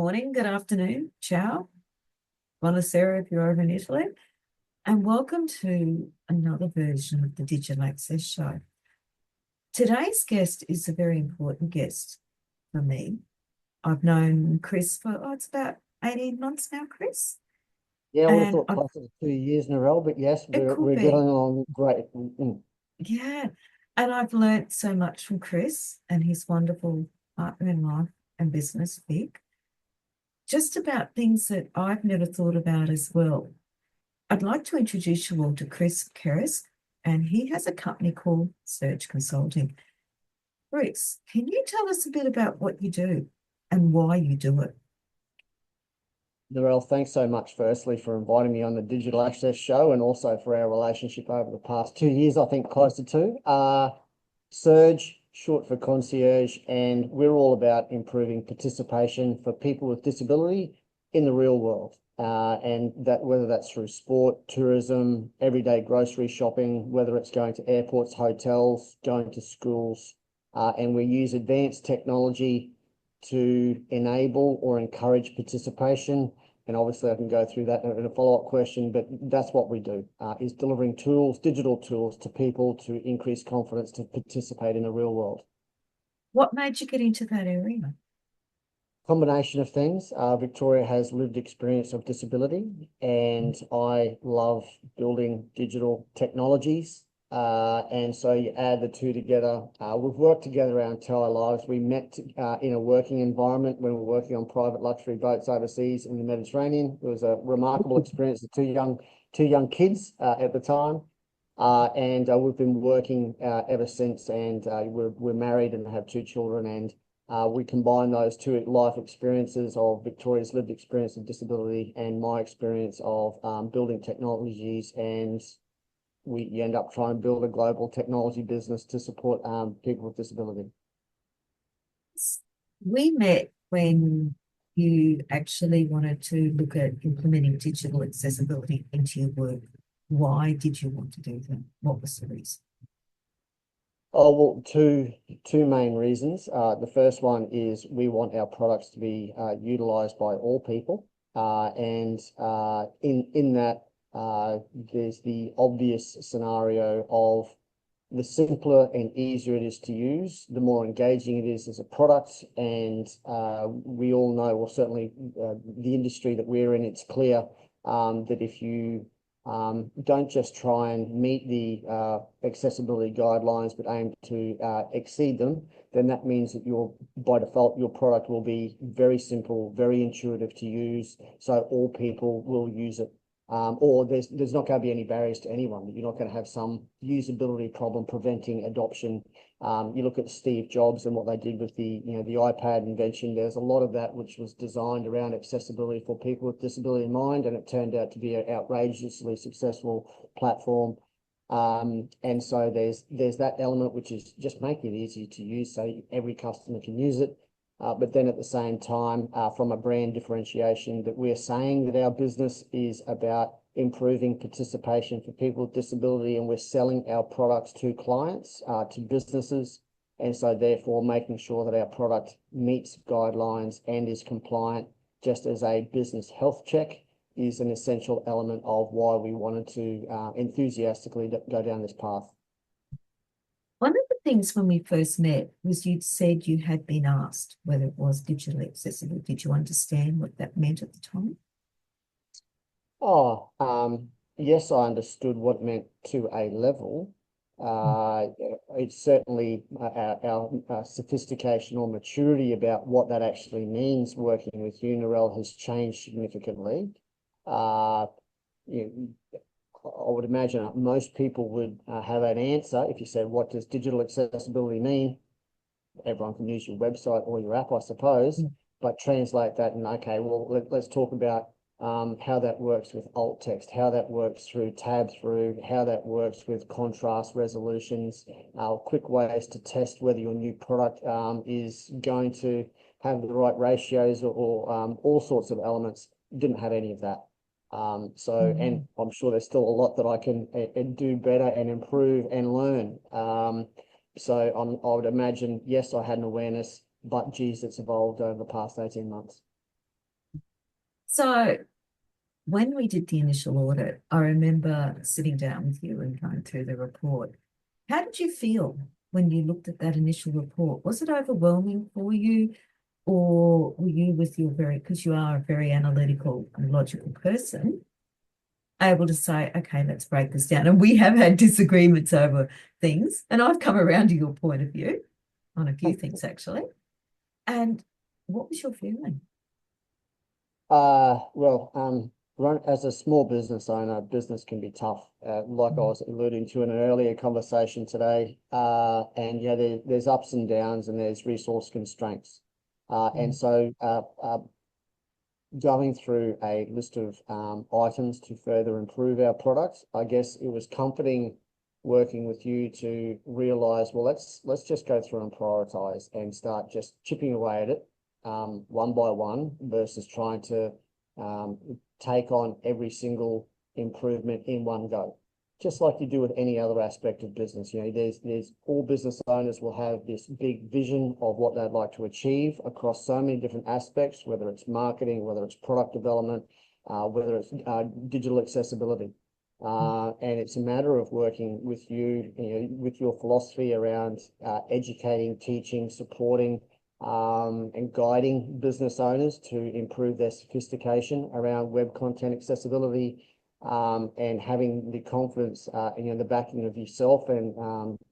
morning, good afternoon, ciao, buonasera if you're over in Italy, and welcome to another version of the Digital Access Show. Today's guest is a very important guest for me. I've known Chris for, it's about 18 months now, Chris, Yeah, I would have and thought closer to 2 years in a row, but yes, it we're could we're getting be, along great. yeah. And I've learnt so much from Chris and his wonderful partner in life and business, Vic, just about things that I've never thought about as well. I'd like to introduce you all to Chris Kerrisk, and he has a company called Cerge Consulting. Chris, can you tell us a bit about what you do and why you do it? Narelle, thanks so much, firstly, for inviting me on the Digital Access Show and also for our relationship over the past 2 years, I think closer to. Surge, short for concierge, and we're all about improving participation for people with disability in the real world. And that whether that's through sport, tourism, everyday grocery shopping, whether it's going to airports, hotels, going to schools, and we use advanced technology to enable or encourage participation. And obviously I can go through that in a follow-up question, but that's what we do, is delivering tools, digital tools to people to increase confidence to participate in the real world. What made you get into that area? Combination of things. Victoria has lived experience of disability, and I love building digital technologies. And so you add the two together. We've worked together our entire lives. We met in a working environment when we were working on private luxury boats overseas in the Mediterranean. It was a remarkable experience. The two young kids at the time. And we've been working ever since, and we're married and have two children, and we combine those two life experiences of Victoria's lived experience of disability and my experience of building technologies, and you end up trying to build a global technology business to support people with disability. We met when you actually wanted to look at implementing digital accessibility into your work. Why did you want to do that? What was the reason? Oh, well, two main reasons. The first one is we want our products to be utilized by all people. And in that, there's the obvious scenario of the simpler and easier it is to use, the more engaging it is as a product. And we all know, well, certainly the industry that we're in, it's clear that if you don't just try and meet the accessibility guidelines, but aim to exceed them, then that means that by default, your product will be very simple, very intuitive to use, so all people will use it. Or there's not going to be any barriers to anyone. You're not going to have some usability problem preventing adoption. You look at Steve Jobs and what they did with the iPad invention. There's a lot of that which was designed around accessibility for people with disability in mind, and it turned out to be an outrageously successful platform. And so there's that element which is just make it easy to use so every customer can use it. But then at the same time, from a brand differentiation, that we're saying that our business is about improving participation for people with disability, and we're selling our products to clients, to businesses. And so therefore making sure that our product meets guidelines and is compliant, just as a business health check, is an essential element of why we wanted to enthusiastically go down this path. One of the things when we first met was you'd said you had been asked whether it was digitally accessible. Did you understand what that meant at the time? Oh, yes, I understood what it meant to a level. Uh, it's certainly our sophistication or maturity about what that actually means working with Unirel has changed significantly. Uh, you, I would imagine most people would have an answer if you said, what does digital accessibility mean? Everyone can use your website or your app, I suppose, Mm. but translate that and, okay, well, let's talk about how that works with alt text, how that works through tab through, how that works with contrast resolutions, quick ways to test whether your new product is going to have the right ratios or all sorts of elements. Didn't have any of that. And Mm. I'm sure there's still a lot that I can do better and improve and learn. So I would imagine, yes, I had an awareness, but geez, it's evolved over the past 18 months. So when we did the initial audit, I remember sitting down with you and going through the report. How did you feel when you looked at that initial report? Was it overwhelming for you, or were you with your very, because you are a very analytical and logical person, able to say, okay, let's break this down? And we have had disagreements over things, and I've come around to your point of view on a few things actually. And what was your feeling? Well, as a small business owner, business can be tough. Like I was alluding to in an earlier conversation today. And yeah, there's ups and downs and there's resource constraints. And so going through a list of items to further improve our products, I guess it was comforting working with you to realize, well, let's just go through and prioritize and start just chipping away at it one by one versus trying to take on every single improvement in one go. Just like you do with any other aspect of business, you know, there's all business owners will have this big vision of what they'd like to achieve across so many different aspects, whether it's marketing, whether it's product development, whether it's digital accessibility. And it's a matter of working with you, with your philosophy around educating, teaching, supporting, and guiding business owners to improve their sophistication around web content accessibility, and having the confidence, the backing of yourself and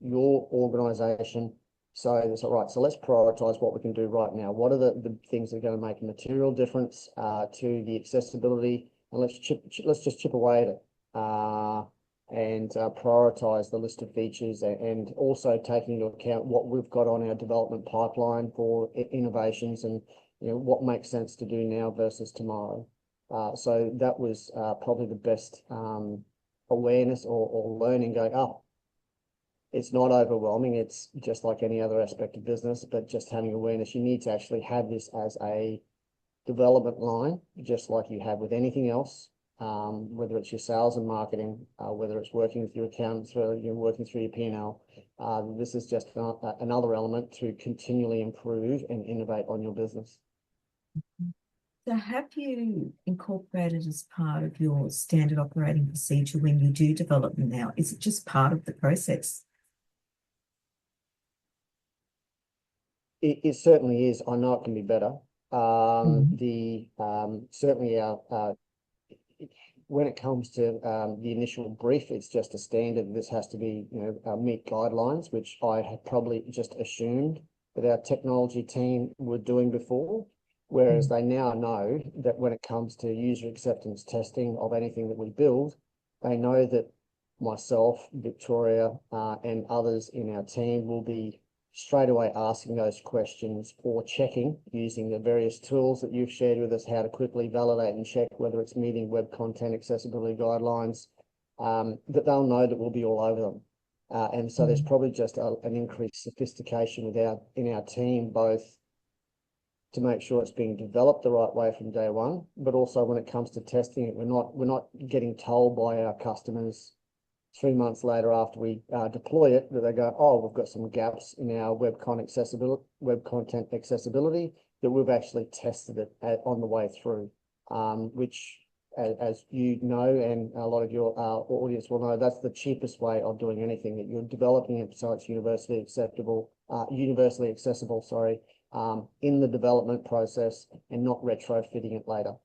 your organization. So it's all right. So let's prioritize what we can do right now. What are the things that are going to make a material difference to the accessibility, and let's just chip away at it. And prioritize the list of features, and also taking into account what we've got on our development pipeline for innovations, and what makes sense to do now versus tomorrow. So that was probably the best awareness or learning going, oh, it's not overwhelming. It's just like any other aspect of business, but just having awareness. You need to actually have this as a development line, just like you have with anything else, whether it's your sales and marketing, whether it's working with your accountants, whether you're working through your P&L. This is just another element to continually improve and innovate on your business. So have you incorporated as part of your standard operating procedure when you do development now? Is it just part of the process? It certainly is. I know it can be better. Mm. Certainly when it comes to the initial brief, it's just a standard. This has to be, meet guidelines, which I had probably just assumed that our technology team were doing before, whereas Mm. they now know that when it comes to user acceptance testing of anything that we build, they know that myself, Victoria, and others in our team will be straight away asking those questions or checking using the various tools that you've shared with us, how to quickly validate and check whether it's meeting web content accessibility guidelines, that they'll know that we'll be all over them. And so there's Mm. probably just an increased sophistication in our team, both to make sure it's being developed the right way from day one, but also when it comes to testing it, we're not getting told by our customers 3 months later after we deploy it that they go, oh, we've got some gaps in our web content accessibility that we've actually tested it on the way through, which, as you know, and a lot of your audience will know, that's the cheapest way of doing anything, that you're developing it so it's universally accessible, sorry, in the development process and not retrofitting it later.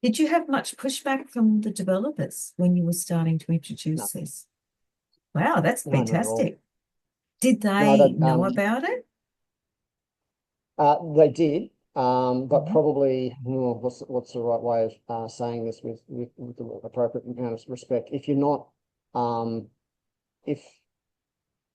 Did you have much pushback from the developers when you were starting to No, introduce this? Wow, that's no, not at all. fantastic. Did No, they that know about it? they did, but Mhm. probably, what's the right way of saying this with the appropriate amount of respect? If you're not, if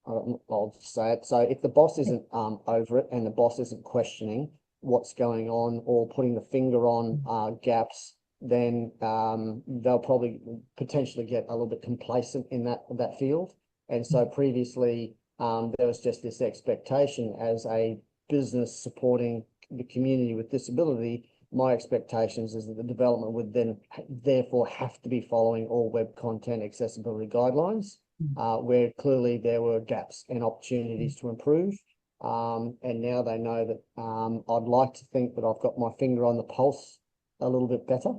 I'll just say it. So if the boss isn't over it and the boss isn't questioning what's going on or putting the finger on gaps, then they'll probably potentially get a little bit complacent in that field. And so previously, there was just this expectation as a business supporting the community with disability. My expectations is that the development would then therefore have to be following all web content accessibility guidelines, where clearly there were gaps and opportunities to improve. And now they know that I'd like to think that I've got my finger on the pulse a little bit better.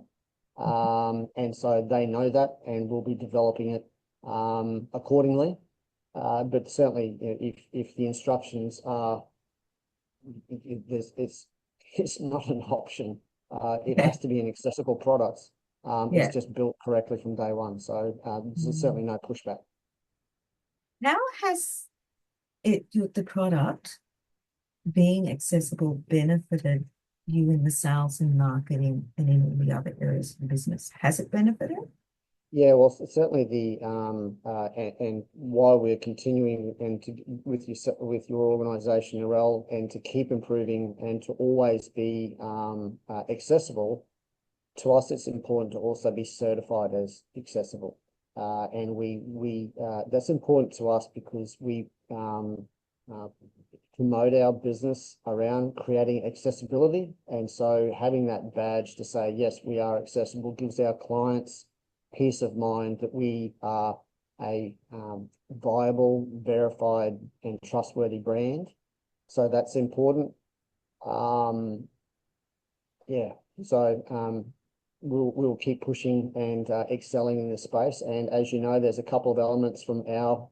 And so they know that and will be developing it accordingly. But certainly, if the instructions are, it's not an option. It Yeah. has to be an accessible product. It's Yeah. just built correctly from day one. So there's certainly no pushback. How has the product being accessible benefited you in the sales and marketing and in all the other areas of the business? Has it benefited? Yeah, well, certainly and why we're continuing and with your organisation, Narelle, and to keep improving and to always be accessible. To us, it's important to also be certified as accessible, and we that's important to us because we uh, promote our business around creating accessibility, and so having that badge to say yes, we are accessible gives our clients peace of mind that we are a viable, verified, and trustworthy brand. So that's important. Yeah, so we'll keep pushing and excelling in this space. And as you know, there's a couple of elements from our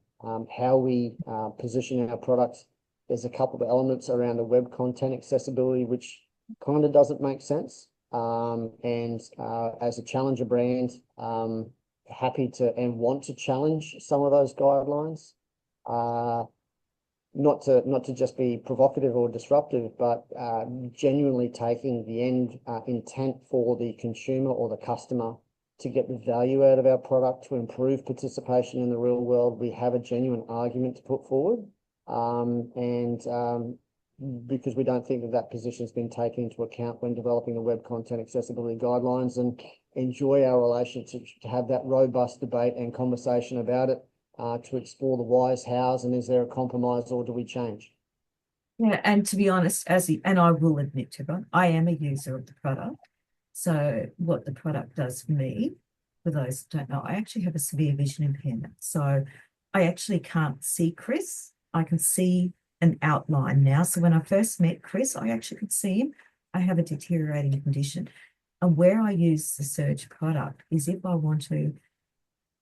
how we position our products. There's a couple of elements around the web content accessibility, which kind of doesn't make sense. And as a challenger brand, happy to and want to challenge some of those guidelines. Not to just be provocative or disruptive, but genuinely taking the end intent for the consumer or the customer to get the value out of our product to improve participation in the real world. We have a genuine argument to put forward, and because we don't think that that position has been taken into account when developing the web content accessibility guidelines, and enjoy our relationship to have that robust debate and conversation about it. To explore the whys, hows, and is there a compromise or do we change? Yeah, and to be honest, and I will admit to everyone, I am a user of the product. So what the product does for me, for those who don't know, I actually have a severe vision impairment. So I actually can't see Chris. I can see an outline now. So when I first met Chris, I actually could see him. I have a deteriorating condition. And where I use the Cerge product is if I want to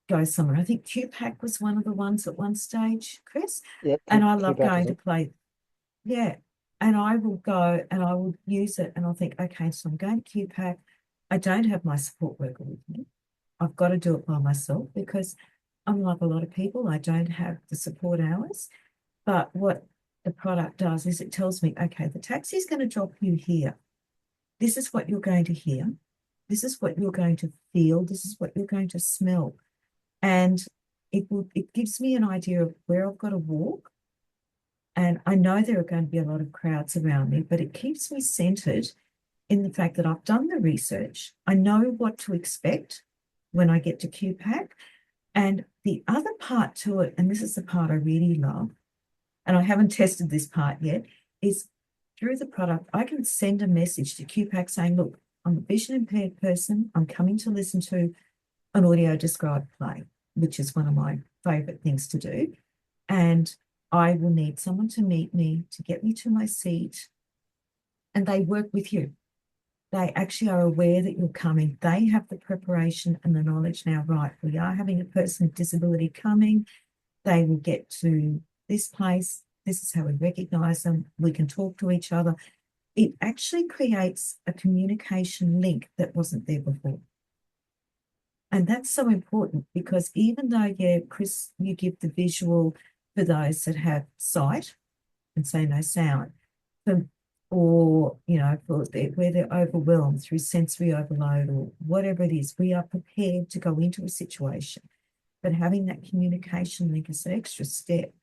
go somewhere. I think QPAC was one of the ones at one stage, Chris. Yep, And I love keep back going as to a play. Yeah. And I will go and I will use it and I'll think, okay, so I'm going to QPAC. I don't have my support worker with me. I've got to do it by myself because unlike a lot of people, I don't have the support hours. But what the product does is it tells me, okay, the taxi is going to drop you here. This is what you're going to hear. This is what you're going to feel. This is what you're going to smell. And it gives me an idea of where I've got to walk. And I know there are going to be a lot of crowds around me, but it keeps me centered in the fact that I've done the research. I know what to expect when I get to QPAC. And the other part to it, and this is the part I really love, and I haven't tested this part yet, is through the product, I can send a message to QPAC saying, look, I'm a vision impaired person. I'm coming to listen to an audio described play, which is one of my favorite things to do. And I will need someone to meet me, to get me to my seat, and they work with you. They actually are aware that you're coming. They have the preparation and the knowledge now, right? We are having a person with disability coming. They will get to this place. This is how we recognize them. We can talk to each other. It actually creates a communication link that wasn't there before. And that's so important because even though, yeah, Chris, you give the visual for those that have sight and say no sound, for, or, you know, where they're overwhelmed through sensory overload or whatever it is, we are prepared to go into a situation. But having that communication link is an extra step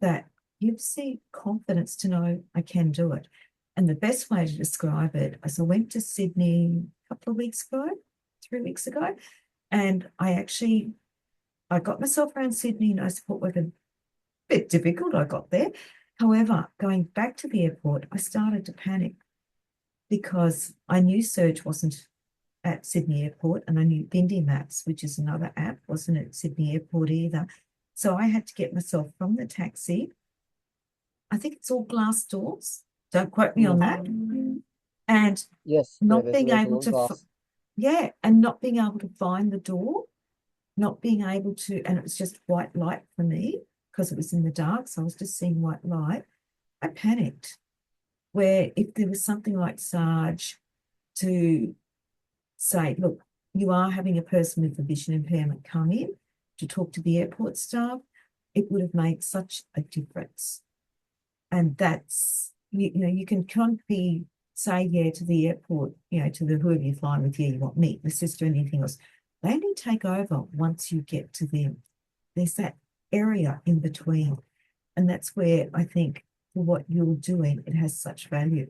that gives the confidence to know I can do it. And the best way to describe it is I went to Sydney a couple of weeks ago, 3 weeks ago, and I got myself around Sydney, no support worker, a bit difficult, I got there. However, going back to the airport, I started to panic because I knew Cerge wasn't at Sydney Airport and I knew Bindi Maps, which is another app, wasn't at Sydney Airport either. So I had to get myself from the taxi. I think it's all glass doors. Don't quote me on that. And Yes, yeah, not there's being able to, glass. yeah, and not being able to find the door, not being able to, and it was just white light for me because it was in the dark. So I was just seeing white light. I panicked. Where if there was something like Sarge to say, look, you are having a person with a vision impairment come in to talk to the airport staff, it would have made such a difference. And that's, you know, you can kind of be, say, yeah, to the airport, you know, to the whoever you're flying with, yeah, you want meat, the sister, anything else. They only take over once you get to them. There's that area in between. And that's where I think for what you're doing, it has such value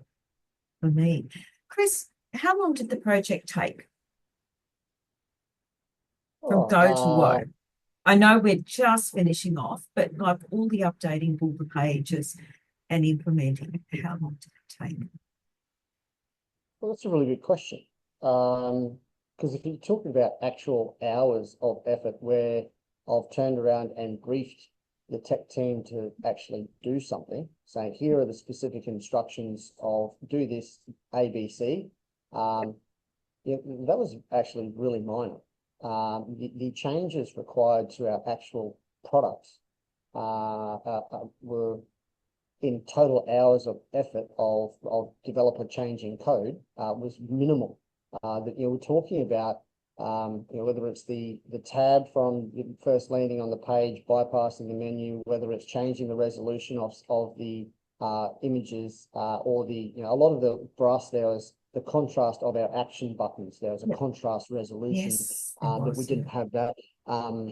for me. Chris, how long did the project take from Oh, go to woe? I know we're just finishing off, but like all the updating of all the pages and implementing, how long did it take? well, that's a really good question. Because if you're talking about actual hours of effort where I've turned around and briefed the tech team to actually do something, saying here are the specific instructions of do this ABC, yeah, that was actually really minor. The changes required to our actual products were in total hours of effort of developer changing code was minimal. That we're talking about whether it's the tab from first landing on the page, bypassing the menu, whether it's changing the resolution of the images or a lot of the for us there was the contrast of our action buttons. There was a Yep. contrast resolution Yes, there that we was. didn't have that.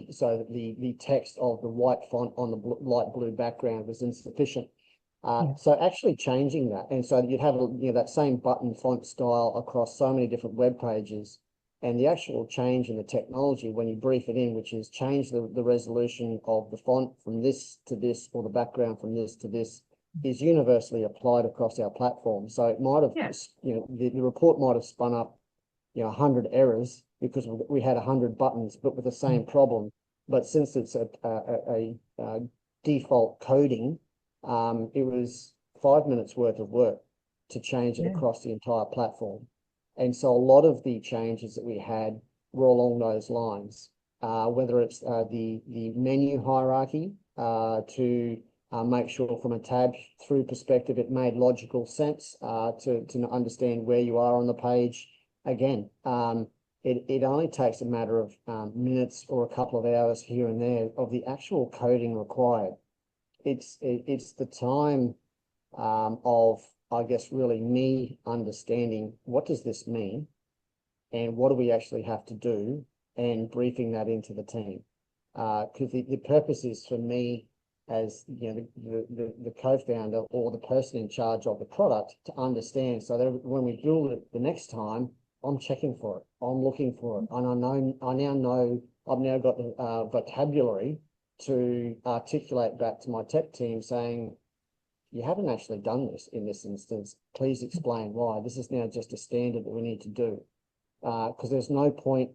So the text of the white font on the light blue background was insufficient. Yeah. So actually changing that, and so you'd have that same button font style across so many different web pages, and the actual change in the technology when you brief it in, which is change the resolution of the font from this to this, or the background from this to this, is universally applied across our platform. So it might have, Yeah. the report might have spun up 100 errors because we had 100 buttons, but with the same problem. But since it's a default coding, it was 5 minutes worth of work to change it Yeah. across the entire platform. And so a lot of the changes that we had were along those lines, whether it's the menu hierarchy to make sure from a tab through perspective, it made logical sense to understand where you are on the page. Again, it only takes a matter of minutes or a couple of hours here and there of the actual coding required. It's the time of, I guess, really me understanding what does this mean and what do we actually have to do, and briefing that into the team. Because the purpose is for me as the co-founder or the person in charge of the product to understand, so that when we build it the next time, I'm checking for it, I'm looking for it, and I now know I've now got the vocabulary to articulate back to my tech team saying, you haven't actually done this in this instance. Please explain why. This is now just a standard that we need to do. Because there's no point,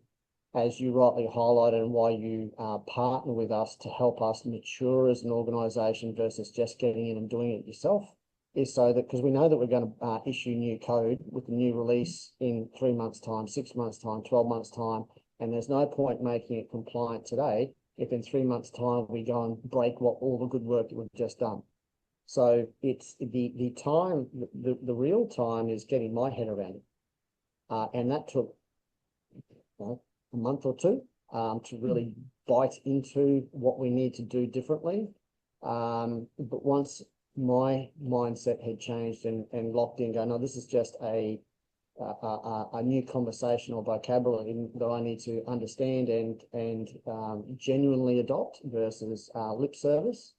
as you rightly highlighted, and why you partner with us to help us mature as an organization versus just getting in and doing it yourself, is so that, because we know that we're going to issue new code with the new release in 3 months' time, 6 months' time, 12 months' time, and there's no point making it compliant today if in 3 months' time we go and break all the good work that we've just done. So it's the time, the real time is getting my head around it. And that took a month or two to really bite into what we need to do differently. But once my mindset had changed and locked in, going, no, this is just a new conversational vocabulary that I need to understand and genuinely adopt versus lip service.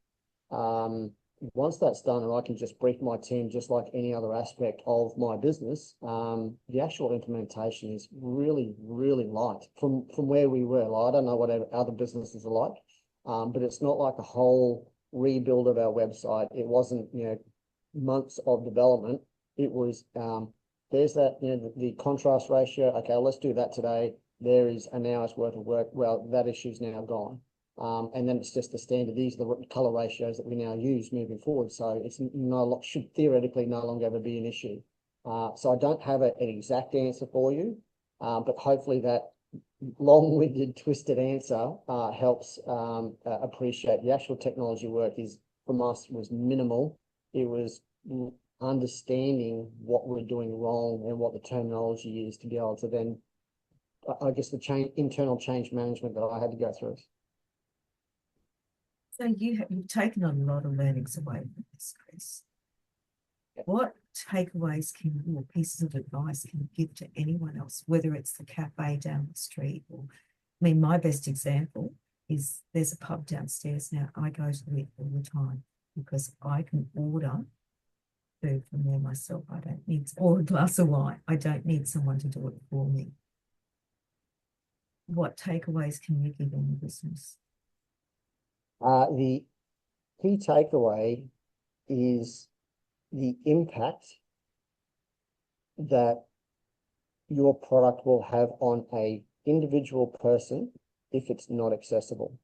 Once that's done, and I can just brief my team just like any other aspect of my business, the actual implementation is really, really light from where we were. Like, I don't know what other businesses are like, but it's not like a whole rebuild of our website. It wasn't, months of development. It was, there's that, the contrast ratio. Okay, let's do that today. There is an hour's worth of work. Well, that issue's now gone. And then it's just the standard. These are the color ratios that we now use moving forward. So it's should theoretically no longer ever be an issue. So I don't have an exact answer for you, but hopefully that long-winded, twisted answer helps appreciate the actual technology work is from us was minimal. It was understanding what we're doing wrong and what the terminology is to be able to then, I guess, the internal change management that I had to go through. So you've taken a lot of learnings away from this, Chris. What takeaways can you, or pieces of advice can you give to anyone else, whether it's the cafe down the street or, I mean, my best example is there's a pub downstairs now. I go to it all the time because I can order food from there myself. I don't need, or a glass of wine. I don't need someone to do it for me. What takeaways can you give in the business? The key takeaway is the impact that your product will have on a individual person if it's not accessible.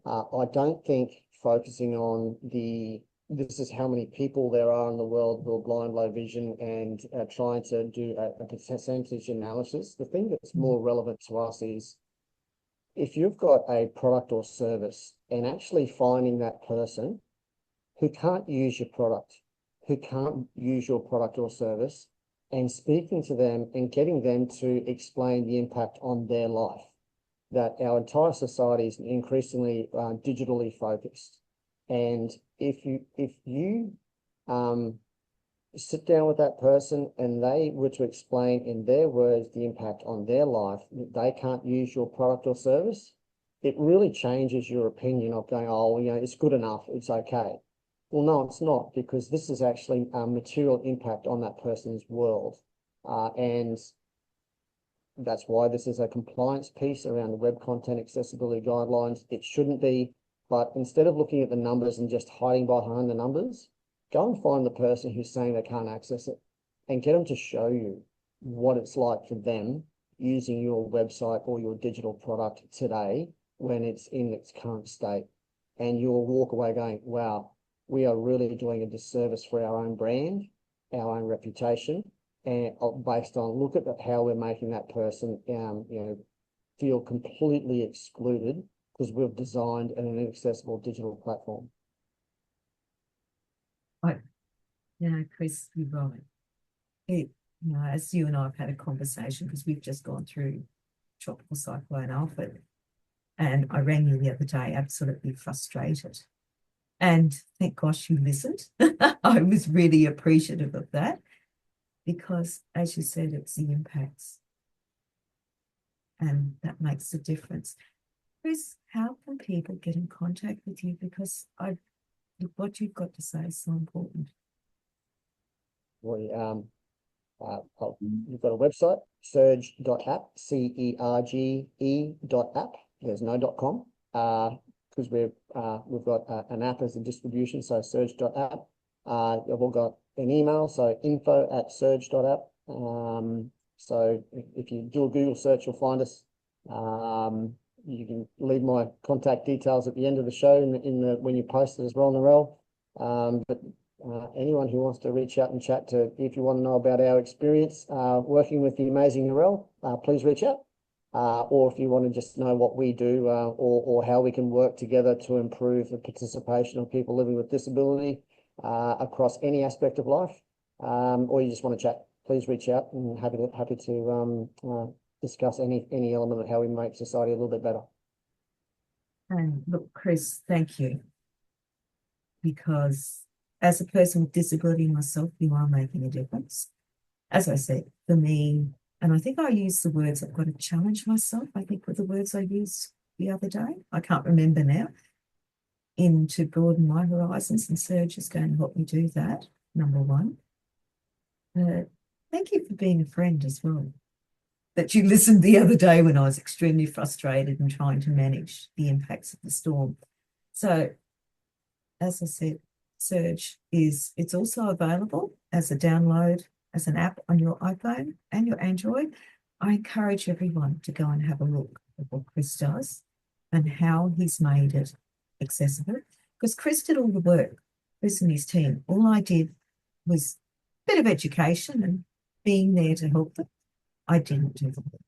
I don't think focusing on this is how many people there are in the world who are blind, low vision, and trying to do a percentage analysis. The thing that's more relevant to us is if you've got a product or service and actually finding that person who can't use your product, who can't use your product or service, and speaking to them and getting them to explain the impact on their life. That our entire society is increasingly digitally focused. And if you sit down with that person and they were to explain in their words the impact on their life, they can't use your product or service, it really changes your opinion of going, oh, you know, it's good enough, it's okay. Well, no, it's not, because this is actually a material impact on that person's world. And that's why this is a compliance piece around the web content accessibility guidelines. It shouldn't be, but instead of looking at the numbers and just hiding behind the numbers, go and find the person who's saying they can't access it and get them to show you what it's like for them using your website or your digital product today when it's in its current state. And you'll walk away going, wow, we are really doing a disservice for our own brand, our own reputation, and based on look at how we're making that person, feel completely excluded because we've designed an inaccessible digital platform. Chris, you're right. As you and I have had a conversation because we've just gone through Tropical Cyclone Alfred, and I rang you the other day absolutely frustrated. And thank gosh you listened. I was really appreciative of that because, as you said, it's the impacts and that makes a difference. Chris, how can people get in contact with you? Because what you've got to say is so important. Well, you've got a website, cerge.app, CERGE.app. There's no .com because we've got an app as a distribution, so cerge.app. We've all got an email, so info@cerge.app. So if you do a Google search, you'll find us. You can leave my contact details at the end of the show when you post it as well, Narelle. But anyone who wants to reach out and chat to, if you want to know about our experience working with the amazing Narelle, please reach out. Or if you want to just know what we do or how we can work together to improve the participation of people living with disability across any aspect of life, or you just want to chat, please reach out and happy to discuss any element of how we make society a little bit better. And look, Chris, thank you. Because as a person with disability myself, you are making a difference. As I said, for me, and I think I used the words, I've got to challenge myself, I think were the words I used the other day. I can't remember now. To broaden my horizons, and Cerge is going to help me do that, number one. Thank you for being a friend as well. That you listened the other day when I was extremely frustrated and trying to manage the impacts of the storm. So, as I said, Cerge it's also available as a download, as an app on your iPhone and your Android. I encourage everyone to go and have a look at what Chris does and how he's made it accessible. Because Chris did all the work, Chris and his team. All I did was a bit of education and being there to help them, I didn't do the work.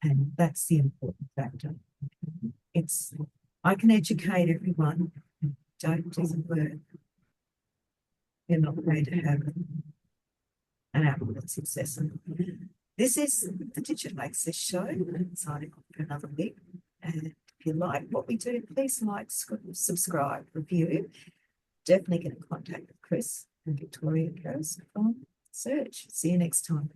And that's the important factor. It's, I can educate everyone, don't do the work. You're not going to have an output of success. This is the Digital Access Show. Signing off for another week. And if you like what we do, please like, subscribe, review. Definitely get in contact with Chris and Victoria Kerrisk from Cerge. See you next time.